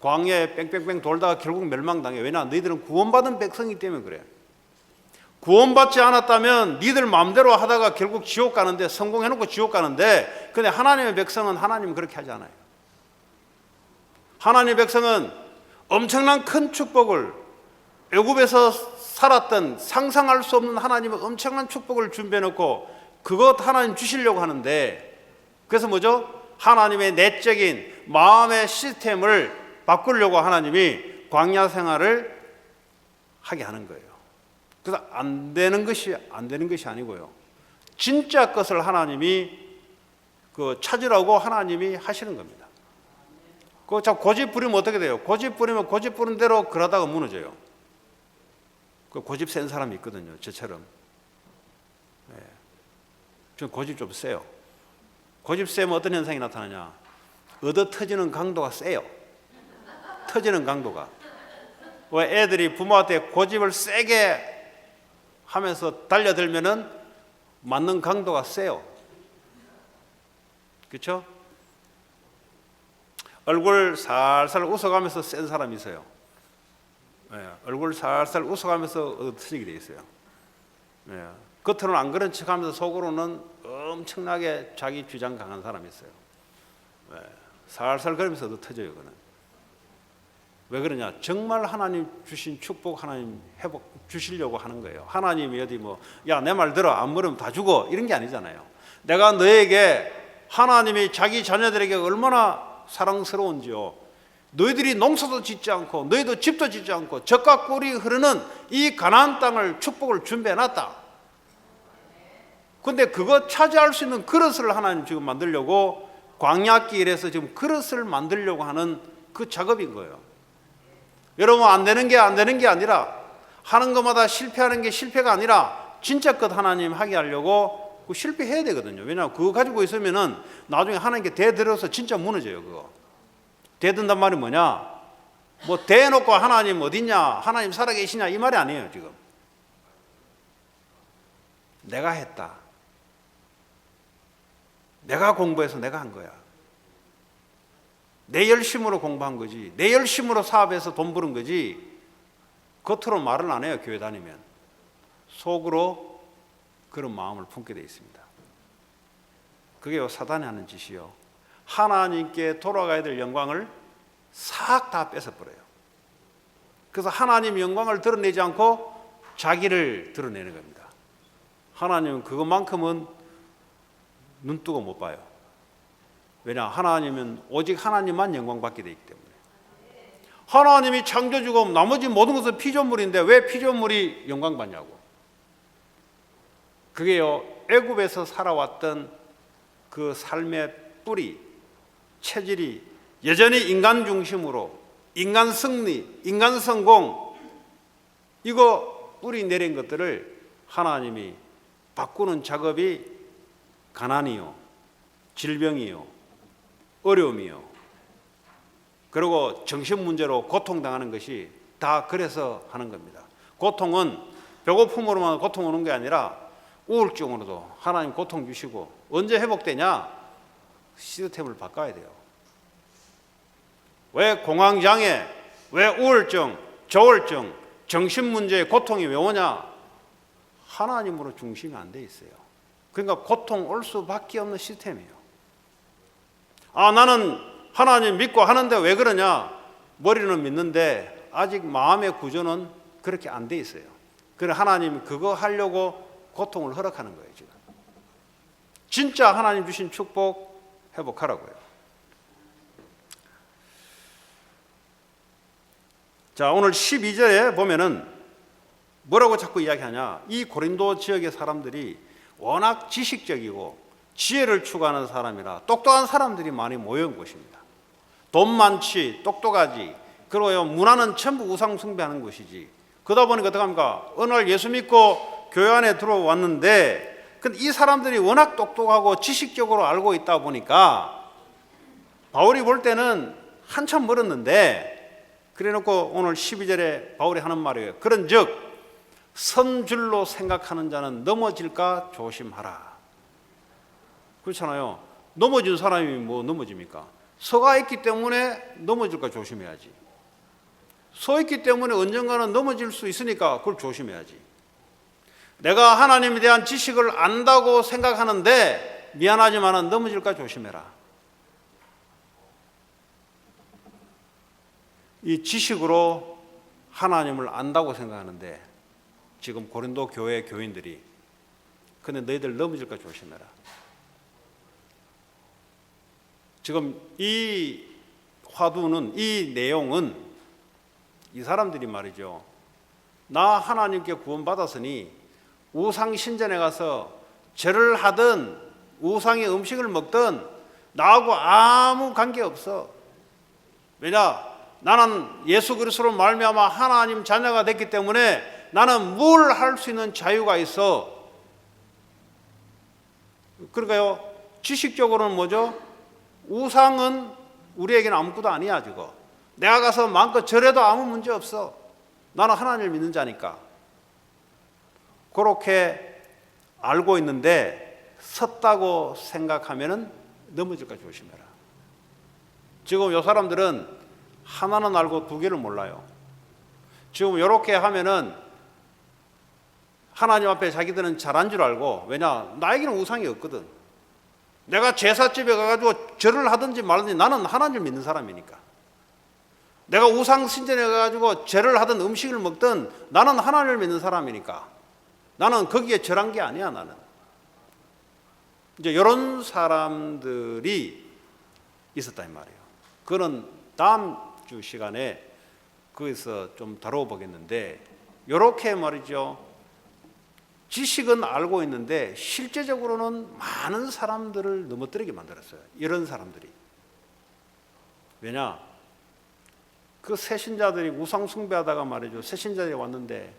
광야에 뺑뺑뺑 돌다가 결국 멸망당해. 왜냐? 너희들은 구원받은 백성이기 때문에 그래. 구원받지 않았다면 니들 마음대로 하다가 결국 지옥 가는데, 성공해놓고 지옥 가는데, 근데 하나님의 백성은 하나님 그렇게 하지 않아요. 하나님의 백성은 엄청난 큰 축복을, 애굽에서 살았던 상상할 수 없는 하나님의 엄청난 축복을 준비해놓고 그것 하나님 주시려고 하는데, 그래서 뭐죠? 하나님의 내적인 마음의 시스템을 바꾸려고 하나님이 광야 생활을 하게 하는 거예요. 그래서 안 되는 것이 아니고요. 진짜 것을 하나님이 찾으라고 하나님이 하시는 겁니다. 그 자꾸 고집 부리면 어떻게 돼요? 고집 부리면 고집 부른 대로 그러다가 무너져요. 그 고집 센 사람이 있거든요. 저처럼. 저 고집 좀 세요. 고집 세면 어떤 현상이 나타나냐? 얻어 터지는 강도가 세요. 터지는 강도가. 왜 애들이 부모한테 고집을 세게 하면서 달려들면은 맞는 강도가 세요. 그렇죠? 얼굴 살살 웃어가면서 센 사람이 있어요. 네, 얼굴 살살 웃어가면서 얻어 터지게 돼 있어요. 네, 겉으로는 안 그런 척하면서 속으로는 엄청나게 자기 주장 강한 사람이 있어요. 네, 살살 그러면서 얻어 터져요. 그는. 왜 그러냐? 정말 하나님 주신 축복 하나님 회복 주시려고 하는 거예요. 하나님이 어디 야, 내 말 들어, 안 물으면 다 죽어, 이런 게 아니잖아요. 내가 너에게, 하나님이 자기 자녀들에게 얼마나 사랑스러운지요. 너희들이 농사도 짓지 않고 너희도 집도 짓지 않고 젖과 꿀이 흐르는 이 가나안 땅을 축복을 준비해놨다. 근데 그거 차지할 수 있는 그릇을 하나님 지금 만들려고, 광야길에서 지금 그릇을 만들려고 하는 그 작업인 거예요. 여러분, 안 되는 게 아니라, 하는 것마다 실패하는 게 실패가 아니라 진짜 것 하나님 하게 하려고 실패해야 되거든요. 왜냐하면 그거 가지고 있으면은 나중에 하나님께 대들어서 진짜 무너져요. 그거 대든단 말이 뭐냐? 대놓고 하나님 어딨냐, 하나님 살아계시냐, 이 말이 아니에요. 지금 내가 했다, 내가 공부해서 내가 한 거야, 내 열심으로 공부한 거지, 내 열심으로 사업해서 돈 버는 거지, 겉으로 말은 안 해요. 교회 다니면 속으로 그런 마음을 품게 돼 있습니다. 그게 사단이 하는 짓이요. 하나님께 돌아가야 될 영광을 싹 다 뺏어버려요. 그래서 하나님 영광을 드러내지 않고 자기를 드러내는 겁니다. 하나님은 그것만큼은 눈 뜨고 못 봐요. 왜냐? 하나님은 오직 하나님만 영광받게 되기 때문에. 하나님이 창조주고 나머지 모든 것은 피조물인데 왜 피조물이 영광받냐고. 그게요, 애굽에서 살아왔던 그 삶의 뿌리, 체질이 여전히 인간 중심으로, 인간 승리, 인간 성공, 이거 뿌리 내린 것들을 하나님이 바꾸는 작업이 가난이요, 질병이요, 어려움이요, 그리고 정신 문제로 고통당하는 것이 다 그래서 하는 겁니다. 고통은 배고픔으로만 고통 오는 게 아니라 우울증으로도 하나님 고통 주시고, 언제 회복되냐? 시스템을 바꿔야 돼요. 왜 공황장애, 왜 우울증, 조울증, 정신문제의 고통이 왜 오냐? 하나님으로 중심이 안 돼 있어요. 그러니까 고통 올 수밖에 없는 시스템이에요. 나는 하나님 믿고 하는데 왜 그러냐? 머리는 믿는데 아직 마음의 구조는 그렇게 안 돼 있어요. 그래서 하나님이 그거 하려고 고통을 허락하는 거예요. 지금 진짜 하나님 주신 축복 회복하라고요. 자, 오늘 12절에 보면은 뭐라고 자꾸 이야기하냐? 이 고린도 지역의 사람들이 워낙 지식적이고 지혜를 추구하는 사람이라 똑똑한 사람들이 많이 모여온 곳입니다. 돈 많지, 똑똑하지, 그리고 문화는 전부 우상 숭배하는 곳이지. 그러다 보니까 어떡합니까? 어느 날 예수 믿고 교회 안에 들어왔는데, 근데 이 사람들이 워낙 똑똑하고 지식적으로 알고 있다 보니까 바울이 볼 때는 한참 멀었는데, 그래놓고 오늘 12절에 바울이 하는 말이에요. 그런즉 선줄로 생각하는 자는 넘어질까 조심하라. 그렇잖아요. 넘어진 사람이 뭐 넘어집니까? 서가 있기 때문에 넘어질까 조심해야지. 서 있기 때문에 언젠가는 넘어질 수 있으니까 그걸 조심해야지. 내가 하나님에 대한 지식을 안다고 생각하는데 미안하지만 넘어질까 조심해라. 이 지식으로 하나님을 안다고 생각하는데 지금 고린도 교회 교인들이, 근데 너희들 넘어질까 조심해라. 지금 이 화두는, 이 내용은 이 사람들이 말이죠, 나 하나님께 구원받았으니 우상 신전에 가서 절을 하든 우상의 음식을 먹든 나하고 아무 관계없어. 왜냐? 나는 예수 그리스도로 말미암아 하나님 자녀가 됐기 때문에 나는 뭘 할 수 있는 자유가 있어. 그러니까요, 지식적으로는 뭐죠? 우상은 우리에게는 아무것도 아니야, 저거. 내가 가서 마음껏 절해도 아무 문제 없어. 나는 하나님을 믿는 자니까. 그렇게 알고 있는데 섰다고 생각하면은 넘어질까 조심해라. 지금 요 사람들은 하나는 알고 두 개를 몰라요. 지금 이렇게 하면은 하나님 앞에 자기들은 잘한 줄 알고, 왜냐? 나에게는 우상이 없거든. 내가 제사집에 가가지고 절을 하든지 말든지 나는 하나님을 믿는 사람이니까. 내가 우상 신전에 가가지고 절을 하든 음식을 먹든 나는 하나님을 믿는 사람이니까. 나는 거기에 절한 게 아니야, 나는. 이제 이런 사람들이 있었다 이 말이에요. 그거는 다음 주 시간에 거기서 좀 다뤄보겠는데, 이렇게 말이죠. 지식은 알고 있는데 실제적으로는 많은 사람들을 넘어뜨리게 만들었어요. 이런 사람들이. 왜냐? 그 새신자들이 우상 숭배하다가 말이죠. 새신자들이 왔는데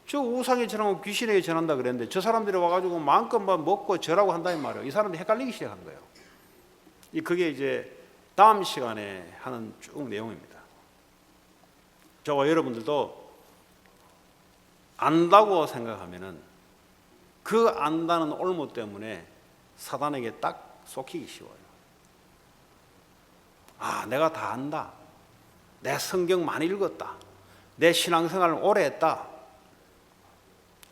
저 우상에 전하고 귀신에게 전한다 그랬는데 저 사람들이 와가지고 마음껏 먹고 절하고 한다는 말이에요. 이 사람들이 헷갈리기 시작한 거예요. 그게 이제 다음 시간에 하는 쭉 내용입니다. 저와 여러분들도 안다고 생각하면은 그 안다는 올무 때문에 사단에게 딱 속히기 쉬워요. 아, 내가 다 안다. 내 성경 많이 읽었다. 내 신앙생활을 오래 했다.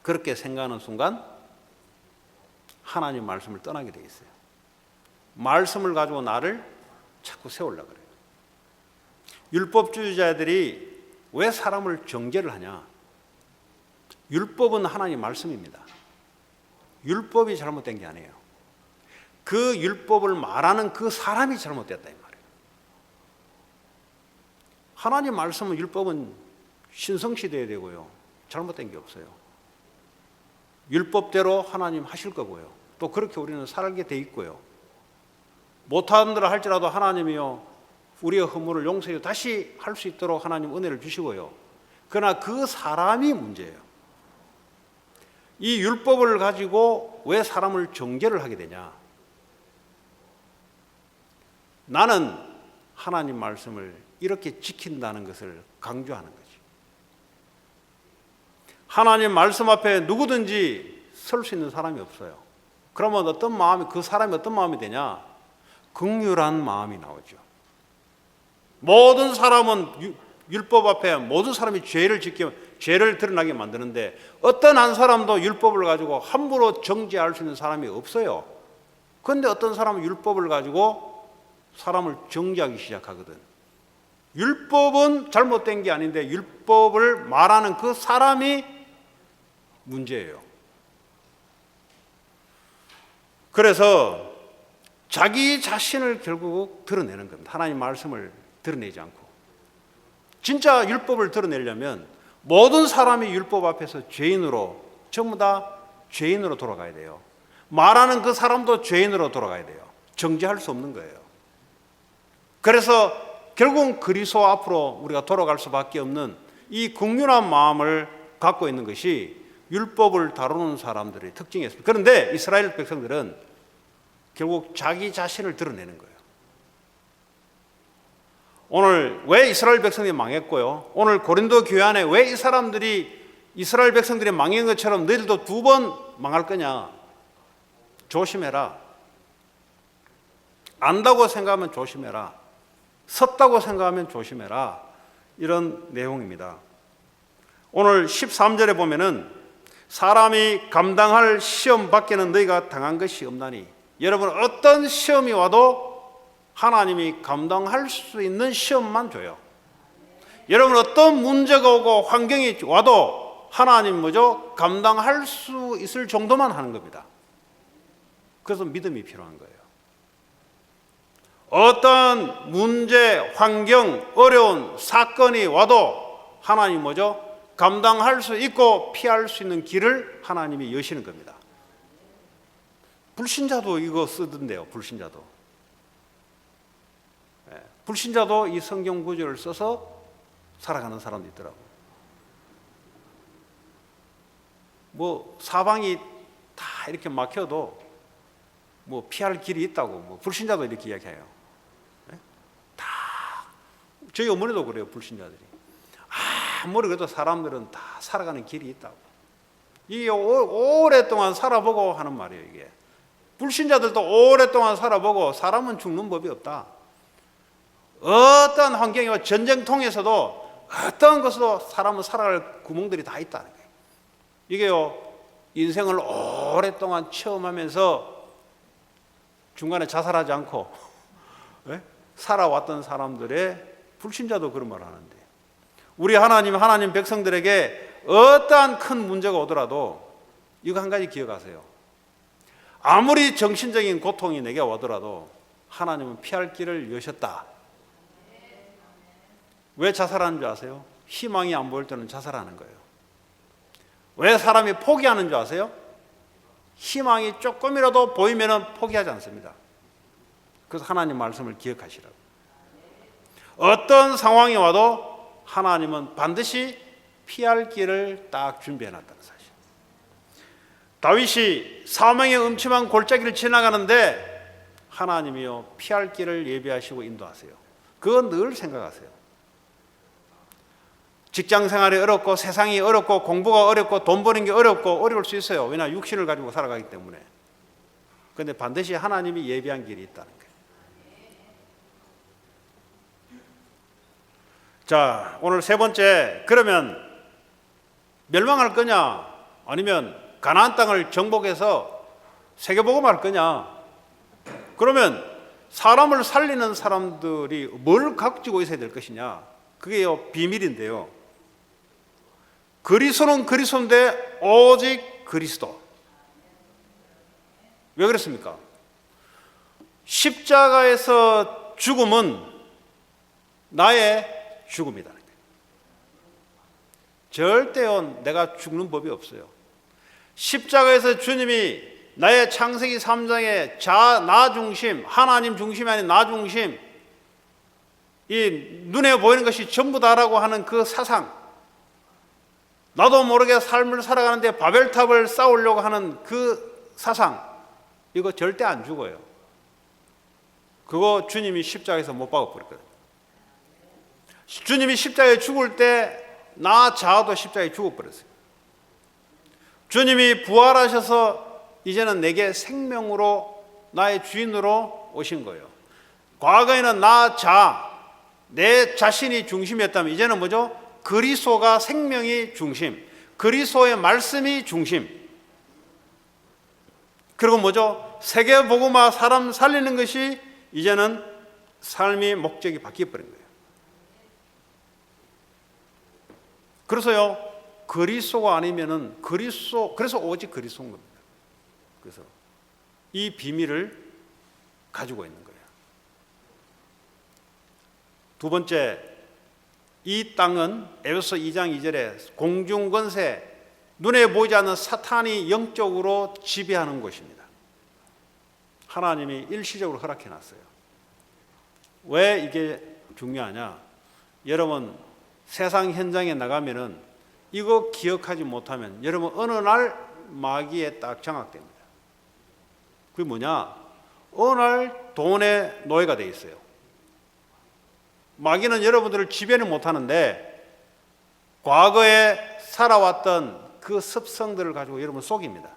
그렇게 생각하는 순간 하나님 말씀을 떠나게 돼 있어요. 말씀을 가지고 나를 자꾸 세우려고 그래요. 율법주의자들이 왜 사람을 정죄를 하냐? 율법은 하나님 말씀입니다. 율법이 잘못된 게 아니에요. 그 율법을 말하는 그 사람이 잘못됐다 이 말이에요. 하나님 말씀은 율법은 신성시돼야 되고요. 잘못된 게 없어요. 율법대로 하나님 하실 거고요. 또 그렇게 우리는 살게 돼 있고요. 못하는 대로 할지라도 하나님이요, 우리의 허물을 용서해 다시 할 수 있도록 하나님 은혜를 주시고요. 그러나 그 사람이 문제예요. 이 율법을 가지고 왜 사람을 정죄를 하게 되냐? 나는 하나님 말씀을 이렇게 지킨다는 것을 강조하는 거지. 하나님 말씀 앞에 누구든지 설 수 있는 사람이 없어요. 그러면 어떤 마음이, 그 사람이 어떤 마음이 되냐? 긍휼한 마음이 나오죠. 모든 사람은 율법 앞에 모든 사람이 죄를 드러나게 만드는데 어떤 한 사람도 율법을 가지고 함부로 정죄할 수 있는 사람이 없어요. 그런데 어떤 사람은 율법을 가지고 사람을 정죄하기 시작하거든. 율법은 잘못된 게 아닌데 율법을 말하는 그 사람이 문제예요. 그래서 자기 자신을 결국 드러내는 겁니다. 하나님 말씀을 드러내지 않고. 진짜 율법을 드러내려면 모든 사람이 율법 앞에서 죄인으로, 전부 다 죄인으로 돌아가야 돼요. 말하는 그 사람도 죄인으로 돌아가야 돼요. 정죄할 수 없는 거예요. 그래서 결국은 그리스도 앞으로 우리가 돌아갈 수밖에 없는 이 긍휼한 마음을 갖고 있는 것이 율법을 다루는 사람들의 특징이었습니다. 그런데 이스라엘 백성들은 결국 자기 자신을 드러내는 거예요. 오늘 왜 이스라엘 백성들이 망했고요, 오늘 고린도 교회 안에 왜 이 사람들이 이스라엘 백성들이 망한 것처럼 너희들도 2번 망할 거냐? 조심해라. 안다고 생각하면 조심해라. 섰다고 생각하면 조심해라. 이런 내용입니다. 오늘 13절에 보면은 사람이 감당할 시험 밖에는 너희가 당한 것이 없나니. 여러분, 어떤 시험이 와도 하나님이 감당할 수 있는 시험만 줘요. 여러분, 어떤 문제가 오고 환경이 와도 하나님 뭐죠? 감당할 수 있을 정도만 하는 겁니다. 그래서 믿음이 필요한 거예요. 어떤 문제, 환경, 어려운 사건이 와도 하나님 뭐죠? 감당할 수 있고 피할 수 있는 길을 하나님이 여시는 겁니다. 불신자도 이거 쓰던데요. 불신자도 이 성경 구절을 써서 살아가는 사람도 있더라고요. 뭐 사방이 다 이렇게 막혀도 뭐 피할 길이 있다고 뭐 불신자도 이렇게 이야기해요. 네? 다 저희 어머니도 그래요. 불신자들이 아무리 그래도 사람들은 다 살아가는 길이 있다고. 이게 오랫동안 살아보고 하는 말이에요. 이게 불신자들도 오랫동안 살아보고 사람은 죽는 법이 없다. 어떤 환경이와 전쟁통에서도 어떤 것으로 사람은 살아갈 구멍들이 다 있다는 거예요. 이게요, 인생을 오랫동안 체험하면서 중간에 자살하지 않고 살아왔던 사람들의 불신자도 그런 말을 하는데, 우리 하나님 백성들에게 어떠한 큰 문제가 오더라도 이거 한 가지 기억하세요. 아무리 정신적인 고통이 내게 오더라도 하나님은 피할 길을 여셨다. 왜 자살하는 줄 아세요? 희망이 안 보일 때는 자살하는 거예요. 왜 사람이 포기하는 줄 아세요? 희망이 조금이라도 보이면 포기하지 않습니다. 그래서 하나님 말씀을 기억하시라고. 어떤 상황이 와도 하나님은 반드시 피할 길을 딱 준비해 놨다는 사실. 다윗이 사망의 음침한 골짜기를 지나가는데 하나님이요 피할 길을 예비하시고 인도하세요. 그건 늘 생각하세요. 직장 생활이 어렵고 세상이 어렵고 공부가 어렵고 돈 버는 게 어려울 수 있어요. 왜냐 육신을 가지고 살아가기 때문에. 그런데 반드시 하나님이 예비한 길이 있다는 거예요. 자, 오늘 세 번째, 그러면 멸망할 거냐 아니면 가나안 땅을 정복해서 세계복음할 거냐? 그러면 사람을 살리는 사람들이 뭘 가지고 있어야 될 것이냐? 그게요 비밀인데요. 그리스도는 그리스도인데 오직 그리스도. 왜 그렇습니까? 십자가에서 죽음은 나의 죽음이다. 절대요 내가 죽는 법이 없어요. 십자가에서 주님이 나의 창세기 3장의 나 중심, 하나님 중심이 아닌 나 중심, 이 눈에 보이는 것이 전부 다라고 하는 그 사상, 나도 모르게 삶을 살아가는데 바벨탑을 쌓으려고 하는 그 사상, 이거 절대 안 죽어요. 그거 주님이 십자가에서 못 박아버렸거든요. 주님이 십자가에 죽을 때 나 자아도 십자가에 죽어버렸어요. 주님이 부활하셔서 이제는 내게 생명으로 나의 주인으로 오신 거예요. 과거에는 나 자아, 내 자신이 중심이었다면 이제는 뭐죠? 그리스도가 생명이 중심, 그리스도의 말씀이 중심. 그리고 뭐죠? 세계복음화, 사람 살리는 것이 이제는 삶의 목적이 바뀌어버린 거예요. 그래서요, 그리스도가 아니면은 그래서 오직 그리스도인 겁니다. 그래서 이 비밀을 가지고 있는 거예요. 두 번째, 이 땅은 에베소 2장 2절에 공중권세, 눈에 보이지 않는 사탄이 영적으로 지배하는 곳입니다. 하나님이 일시적으로 허락해 놨어요. 왜 이게 중요하냐? 여러분 세상 현장에 나가면은 이거 기억하지 못하면 여러분 어느 날 마귀에 딱 장악됩니다. 그게 뭐냐? 어느 날 돈의 노예가 돼 있어요. 마귀는 여러분들을 지배는 못하는데 과거에 살아왔던 그 습성들을 가지고 여러분 속입니다.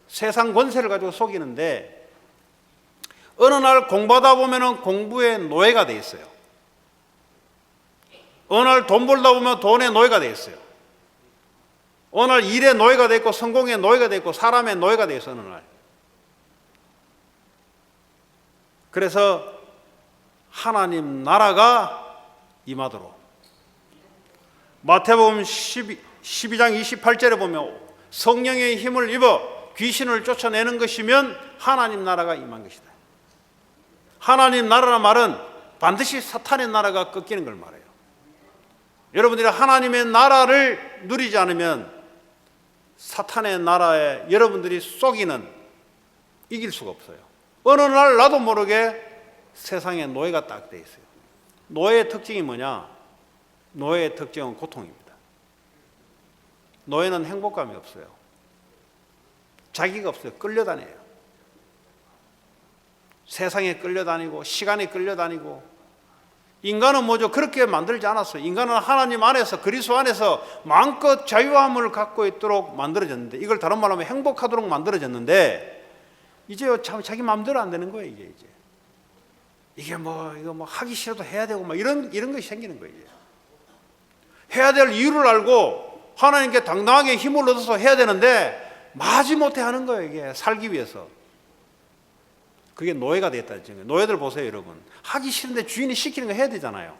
세상 권세를 가지고 속이는데 어느 날 공부하다 보면 공부의 노예가 돼 있어요. 어느 날 돈 벌다 보면 돈의 노예가 돼 있어요. 어느 날 일의 노예가 돼 있고 성공의 노예가 돼 있고 사람의 노예가 돼 있어. 어느 날. 그래서 하나님 나라가 임하도록 마태복음 12장 28절에 보면 성령의 힘을 입어 귀신을 쫓아내는 것이면 하나님 나라가 임한 것이다. 하나님 나라란 말은 반드시 사탄의 나라가 꺾이는 걸 말해요. 여러분들이 하나님의 나라를 누리지 않으면 사탄의 나라에 여러분들이 쏘기는 이길 수가 없어요. 어느 날 나도 모르게 세상에 노예가 딱 돼 있어요. 노예의 특징이 뭐냐? 노예의 특징은 고통입니다. 노예는 행복감이 없어요. 자기가 없어요. 끌려다녀요. 세상에 끌려다니고 시간에 끌려다니고. 인간은 뭐죠? 그렇게 만들지 않았어요. 인간은 하나님 안에서, 그리스도 안에서 마음껏 자유함을 갖고 있도록 만들어졌는데, 이걸 다른 말로 하면 행복하도록 만들어졌는데, 이제 자기 마음대로 안 되는 거예요. 이게 이거 하기 싫어도 해야 되고 이런 것이 생기는 거예요. 해야 될 이유를 알고 하나님께 당당하게 힘을 얻어서 해야 되는데 마지못해 하는 거예요. 이게 살기 위해서. 그게 노예가 됐다는 거예요. 노예들 보세요, 여러분. 하기 싫은데 주인이 시키는 거 해야 되잖아요.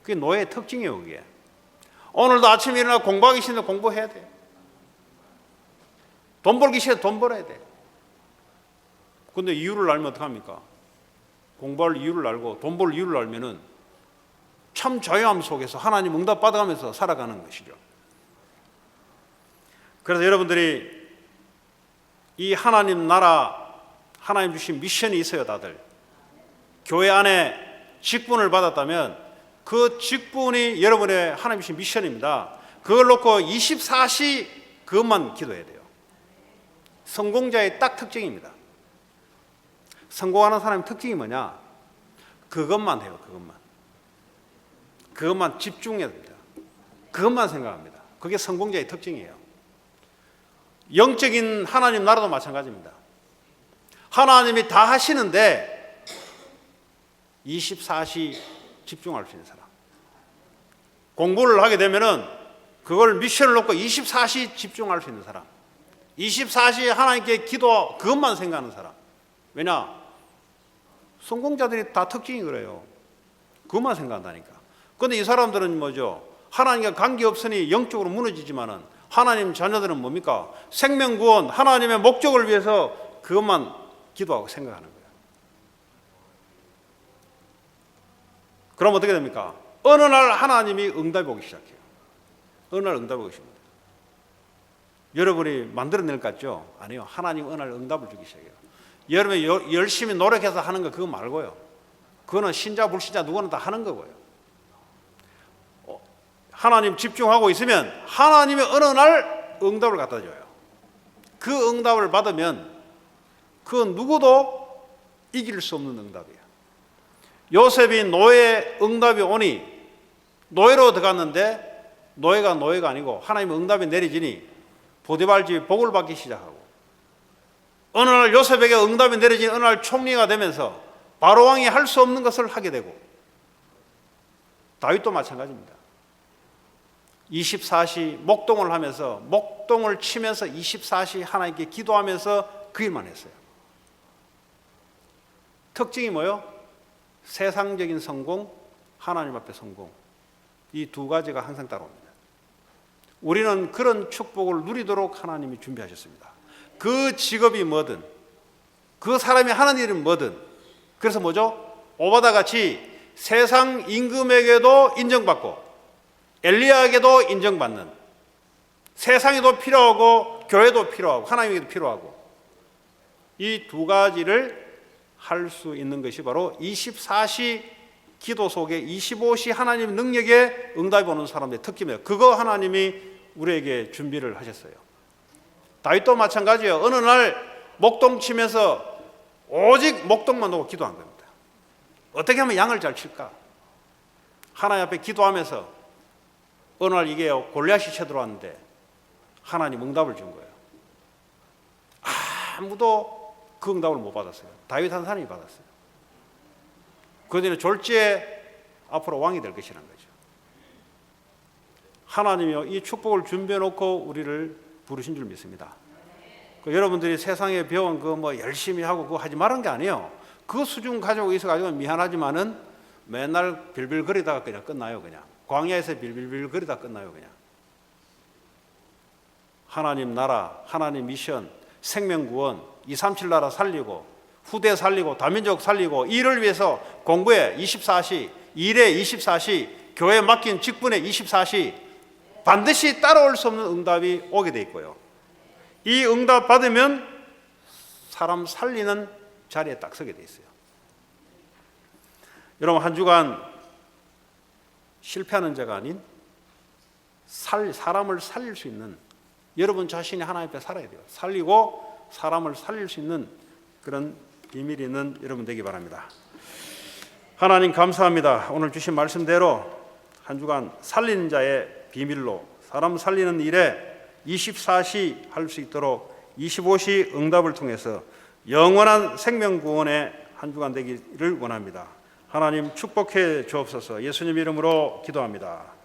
그게 노예의 특징이에요, 그게. 오늘도 아침에 일어나 공부하기 싫은데 공부해야 돼. 돈 벌기 싫은데 돈 벌어야 돼. 근데 이유를 알면 어떡합니까? 공부할 이유를 알고 돈 벌 이유를 알면은 참 자유함 속에서 하나님 응답 받아가면서 살아가는 것이죠. 그래서 여러분들이 이 하나님 나라, 하나님 주신 미션이 있어요, 다들. 교회 안에 직분을 받았다면 그 직분이 여러분의 하나님 주신 미션입니다. 그걸 놓고 24시 그것만 기도해야 돼요. 성공자의 딱 특징입니다. 성공하는 사람의 특징이 뭐냐? 그것만 해요, 그것만 집중해야 됩니다. 그것만 생각합니다. 그게 성공자의 특징이에요. 영적인 하나님 나라도 마찬가지입니다. 하나님이 다 하시는데 24시 집중할 수 있는 사람. 공부를 하게 되면은 그걸 미션을 놓고 24시 집중할 수 있는 사람. 24시 하나님께 기도, 그것만 생각하는 사람. 왜냐? 성공자들이 다 특징이 그래요. 그것만 생각한다니까. 그런데 이 사람들은 뭐죠? 하나님과 관계없으니 영적으로 무너지지만은 하나님 자녀들은 뭡니까? 생명구원, 하나님의 목적을 위해서 그것만 기도하고 생각하는 거예요. 그럼 어떻게 됩니까? 어느 날 하나님이 응답이 오기 시작해요. 어느 날 응답이 오기 시작합니다. 여러분이 만들어낼 것 같죠? 아니요. 하나님 어느 날 응답을 주기 시작해요. 여러분이 열심히 노력해서 하는 거 그거 말고요. 그거는 신자 불신자 누구나 다 하는 거고요. 하나님 집중하고 있으면 하나님이 어느 날 응답을 갖다 줘요. 그 응답을 받으면 그 누구도 이길 수 없는 응답이에요. 요셉이 노예 응답이 오니 노예로 들어갔는데 노예가 아니고 하나님의 응답이 내려지니 보디발 집이 복을 받기 시작하고, 어느 날 요셉에게 응답이 내려진 어느 날 총리가 되면서 바로 왕이 할 수 없는 것을 하게 되고, 다윗도 마찬가지입니다. 24시 목동을 하면서 목동을 치면서 24시 하나님께 기도하면서 그 일만 했어요. 특징이 뭐예요? 세상적인 성공, 하나님 앞에 성공. 이 두 가지가 항상 따라옵니다. 우리는 그런 축복을 누리도록 하나님이 준비하셨습니다. 그 직업이 뭐든, 그 사람이 하는 일은 뭐든. 그래서 뭐죠? 오바다 같이 세상 임금에게도 인정받고 엘리야에게도 인정받는, 세상에도 필요하고 교회도 필요하고 하나님에게도 필요하고, 이 두 가지를 할 수 있는 것이 바로 24시 기도 속에 25시 하나님 능력에 응답이 오는 사람들의 특징이에요. 그거 하나님이 우리에게 준비를 하셨어요. 다윗도 마찬가지예요. 어느 날 목동 치면서 오직 목동만 놓고 기도한 겁니다. 어떻게 하면 양을 잘 칠까? 하나님 앞에 기도하면서 어느 날 이게 골리앗이 쳐들어왔는데 하나님 응답을 준 거예요. 아무도 그 응답을 못 받았어요. 다윗 한 사람이 받았어요. 그들은 졸지에 앞으로 왕이 될 것이라는 거죠. 하나님이요, 이 축복을 준비해 놓고 우리를 부르신 줄 믿습니다. 여러분들이 세상에 배운 그 열심히 하고 그거 하지 말은 게 아니에요. 그 수준 가지고 있어가지고 미안하지만은 맨날 빌빌거리다가 그냥 끝나요. 그냥 광야에서 빌빌거리다 끝나요. 그냥 하나님 나라, 하나님 미션, 생명구원, 237 나라 살리고 후대 살리고 다민족 살리고, 일을 위해서 공부에 24시, 일에 24시, 교회에 맡긴 직분에 24시, 반드시 따라올 수 없는 응답이 오게 돼 있고요. 이 응답 받으면 사람 살리는 자리에 딱 서게 돼 있어요. 여러분, 한 주간 실패하는 자가 아닌 사람을 살릴 수 있는 여러분 자신이 하나님 앞에 살아야 돼요. 살리고 사람을 살릴 수 있는 그런 비밀이 있는 여러분 되기 바랍니다. 하나님 감사합니다. 오늘 주신 말씀대로 한 주간 살리는 자의 비밀로 사람 살리는 일에 24시 할 수 있도록 25시 응답을 통해서 영원한 생명 구원의 한 주간 되기를 원합니다. 하나님 축복해 주옵소서. 예수님 이름으로 기도합니다.